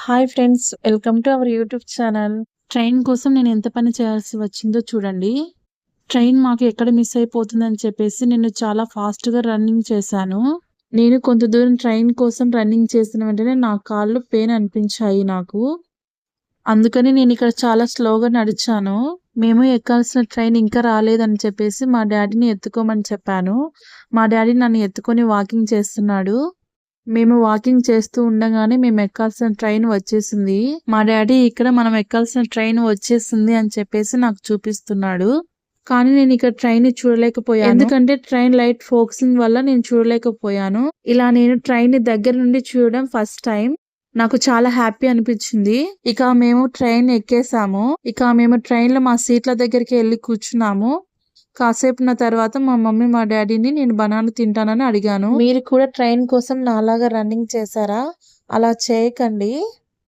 Hi friends, welcome to our YouTube channel. Train కోసం నేను ఎంత పని చేయాల్సి వచ్చిందో చూడండి. ట్రైన్ మాకు ఎక్కడ మిస్ అయిపోతుందని చెప్పేసి నేను చాలా ఫాస్ట్‌గా రన్నింగ్ చేశాను. నేను కొంత దూరం ట్రైన్ కోసం రన్నింగ్ చేసిన వెంటనే నా కాళ్ళు పెయిన్ అనిపించాయి నాకు. అందుకని నేను ఇక్కడ చాలా స్లోగా నడిచాను. మేము ఎక్కాల్సిన ట్రైన్ ఇంకా రాలేదని చెప్పేసి మా డ్యాడీని ఎత్తుకోమని చెప్పాను. మా డ్యాడీ నన్ను ఎత్తుకొని వాకింగ్ చేస్తున్నాడు. మేము వాకింగ్ చేస్తూ ఉండగానే మేము ఎక్కాల్సిన ట్రైన్ వచ్చేసింది. మా డ్యాడీ ఇక్కడ మనం ఎక్కాల్సిన ట్రైన్ వచ్చేసింది అని చెప్పేసి నాకు చూపిస్తున్నాడు. కానీ నేను ఇక్కడ ట్రైన్ చూడలేకపోయాను. ఎందుకంటే ట్రైన్ లైట్ ఫోకసింగ్ వల్ల నేను చూడలేకపోయాను. ఇలా నేను ట్రైన్ దగ్గర నుండి చూడడం ఫస్ట్ టైం. నాకు చాలా హ్యాపీ అనిపించింది. ఇక మేము ట్రైన్ ఎక్కేసాము. ఇక మేము ట్రైన్ లో మా సీట్ల దగ్గరికి వెళ్ళి కూర్చున్నాము. కాసేపు నా తర్వాత మా మమ్మీ మా డాడీని నేను బనానా తింటానని అడిగాను. మీరు కూడా ట్రైన్ కోసం నాలాగా రన్నింగ్ చేశారా? అలా చేయకండి.